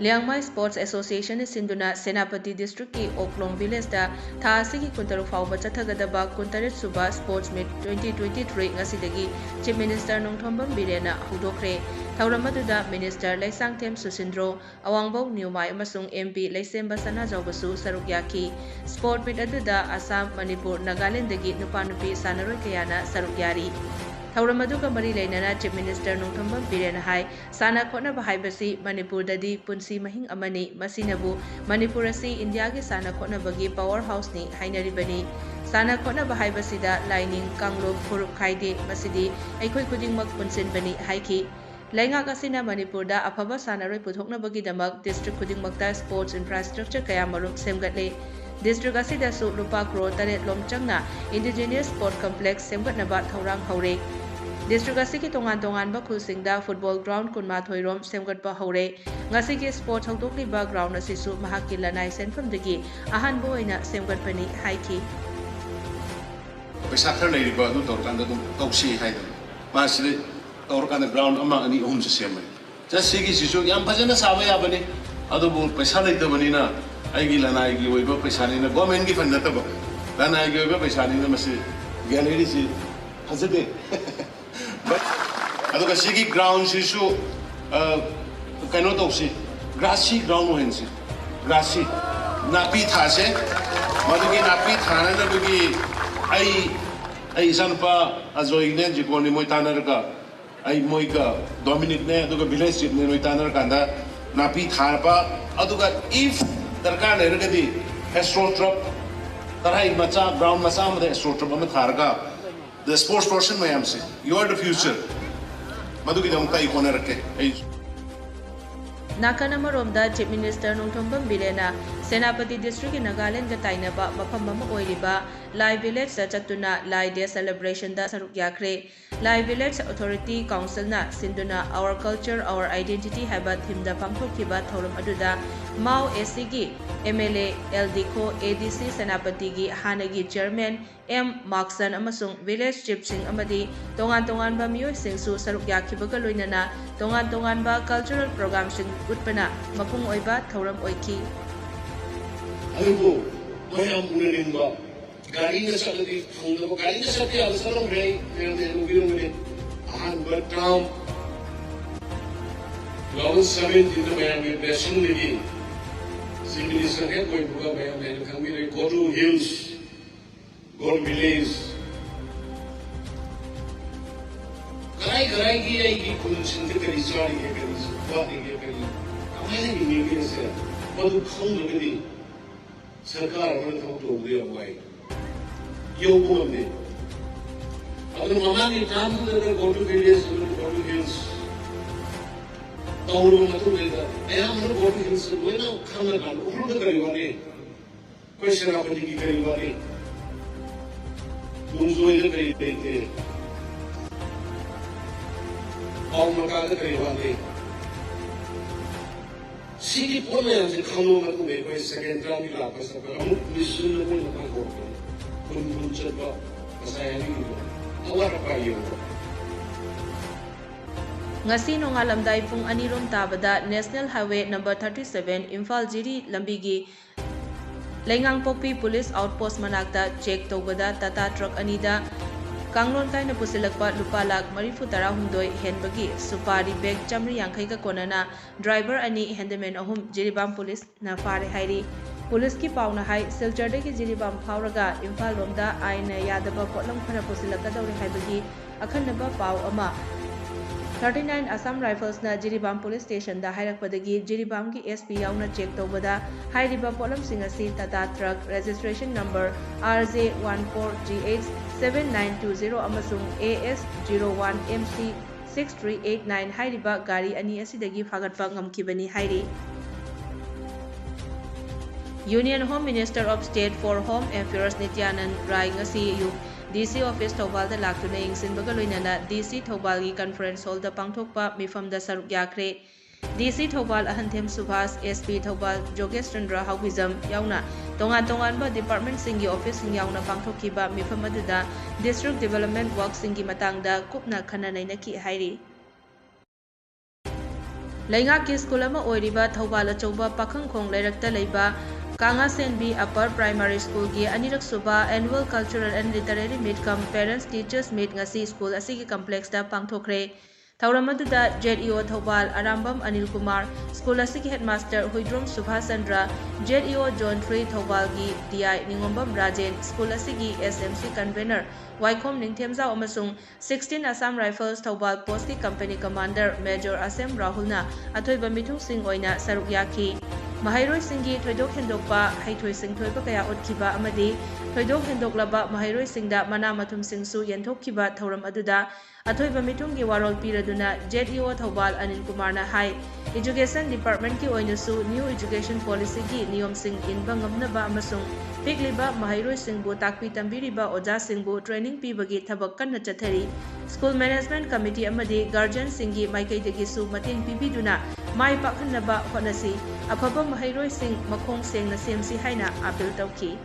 Liangmai Sports Association Sinduna Senapati District ki Oklong Village da tha asigi kuntaruk fauba chathagadaba kuntaret suba Sports Meet 2023 ngasidagi Chief Minister Nongthombam Birena hudokre. Thauram aduda Minister Laisangthem Susindro Awangbo Newmai amasung MP Laisemba Sanajawbasu saruk yaki. Sport Meet aduda Assam, Manipur, Nagaland dagi nupa-nupi sanaroi kayana saruk yari. Thauram aduga mari lainana Chief Minister Nongthombam Birena hai sana khotnaba haibasi Manipur dadi punsi mahing amani masinabu Manipur asi India gi sana khotnabagi power house ni hainaribani sana khotnaba haibasida lining kanglop furup khaide masidi aikhoi khudingmak punsinbani haiki Laingak asina Manipur da afaba sanaroi puthoknabagi damak district khudingmakta sports infrastructure kaya marum semgatle District asida su lupa crore taret lomchangna indigenous sport complex semgatnaba thaurang haure District asiki tongan-tongan ba khulsingda football ground kunmathoi semgatpa haure ngasigi sport hawdokliba ground asisu mahakki lanai senfamdagi ahanbo oina semgatpani haiki Paisa khar leiriba adu torkanda dum tausi haida masile torkanda ground ama ani ohum se semai jasigi sisu yam phajana saba yabani adu bu paisa leidabani na aigi lanai gi oiba paisa ni na government gi fund nataba lanai gi oiba paisa ni na masi gallery si hazade aduga sigi ground sisu kaino tausi grassy ground ohensi grassy napi thase madugi napi thana na bugi ai sanpa azoi ne jikoni moi tanarga ai moi ka Dominic ne aduga village chief ne noi tanar kanda napi tharpa aduga if darkar ne ragadi astroturf tarai macha ground macha amade astroturf am tharga the sports person mayam se you are the future madugi dam kai corner ke ai Nakanamaromda Chief Minister Nongthombam Birena Senapati District in Nagaland ga tainaba mafam ama oiriba Live Village sa chatuna Lai Day celebration da saruk yakre Live Village Authority Council na sinduna Our Culture Our Identity haba thimda pangthokhiba thorum aduda Mao SCG MLA LDCO ADC Senapati gi hanagi chairman M Markson amasung village chief sing amadi tongan ba miyoi singsu saruk yakhibaga loinana tongan ba cultural program sing utpana mapung oiba thoram oiki adugo mayam unaninba gari na sakati khungna gari na sakati alsaram rei ne ubirung ne ahan batam lawan samen dinda mayam ne blessing ne Civil Secretary going to go mayam ne khamire go to hills go to village garai ki ai ki kun sinde kari sari ke kari baat ke kari amane ni ne se madu khung ne di sarkar amane thong to de awai yo ko ne agar mamani काम to go to village go to hills tauru matu belda ai amane go to hills go na khana kan upload kari wale question apni ki kari wale Mungsu itu kari dete Aum maka itu kari wale Siki pun yang se khano ma tu me koi second round ni la pas apa amuk mission lo pun nak ko pun cepat saya ni awar apa yo Ngasi no ngalamdai pung anirom tabada National Highway number 37 Imphal Jiri lambigi Lengang Pokpi Police Outpost manakta check tobada Tata truck anida Kanglon kaina pusilakpa lupa lak marifu tarahumdoi henbagi supari bag chamri yankai ka konana driver ani handyman ahum Jiribam Police na fare hairi Police ki pauna hai silchar de ki Jiribam phauraga Imphal romda aina yadaba potlam khara pusilakka dawri haibagi akhanaba pau ama 39 Assam Rifles na Jiribam Police Station da hairakpadagi Jiribam ki SP yauna check tobada hairiba polam singasi Tata truck registration number RJ14GH 7920 amasung AS01MC 6389 hairiba gari ani asidagi phagatpa ngamkibani hairi Union Home Minister of State for Home Affairs Nityanand Rai ngasi yu DC Office Thobal da laktuna yingsinbaga loinana DC Thobal gi conference hall da pangthokpa mifam da saruk yakre DC Thobal Ahanthem Subhas SP Thobal Jogesh Chandra Haubizam yauna tongan ba department singi office sing yauna pangthokkiba mifam aduda district development work singi matangda kupna khana nainaki hairi Laingaki School ama oiriba Thoubal Achouba Pakhangkhong Lairakta leiba Kanga Senbi Upper Primary School gi Anirak Suba Annual Cultural and Literary Meet cum Parents Teachers Meet ngasi school asigi complex da pangthokre. Tauramaduda JEO Thoubal Arambam Anil Kumar School asigi Headmaster Huidrom Subhasandra JEO John 3 Thoubal gi DI Ningombam Rajen School asigi SMC Convener Waikom Ningthemzao amasung 16 Assam Rifles Thoubal Post ki Company Commander Major Asem Rahulna athoiba mithung sing oina saruk yaki. Mahairoi Singi Thoidok Hendokpa Haithoi Sing Thoiba Kaya Otkiba Amadi Thoidok Hendoklaba Mahairoi Singda Mana Mathum Singsu Yentokkiba Thauram Aduda Athoiba Mitungi Warol Piraduna JEO Thoubal Anil Kumar na hai Education Department ki oinasu New Education Policy ki niyom sing inba ngamnaba amasung pigliba Mahairoi Singbu takpi tambiriba Oja Singbu training pibagi thabak kanna chathari School Management Committee amadi Guardian Singi Maikaidagi su mateng pibiduna Mai Pakhanaba Honasi Afaba Mahairoi Sing Makhong Sengna Semsi Haina appeal tauki.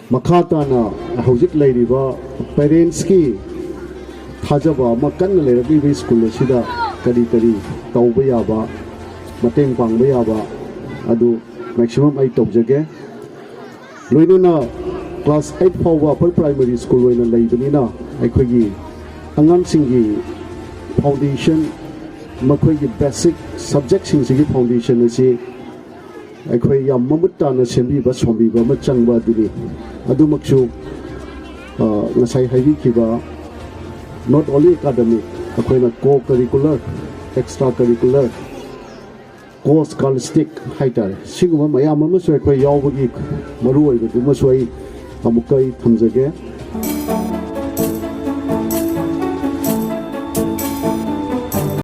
Makhatana Hojik Ladiba Parents ki Hajaba Makan Lady School Sida Kari Taubayaba Mateng Pangbayaba Adu maximum 8 Jage Luinuna class 8 Fawa per primary school in Laidunina Equigi Angan Singi Foundation Makwegi basic subjects in Sigi Foundation is Equi Yamamutana Sembi Basombi Bamachangba Dili Adumaksu Nasai Heavy Kiba not only academic, Aquina co-curricular, extracurricular, co-scholastic highter. Sigma Mayamamus Equi Yawagi Maru Dumasway Amukai Tamzage.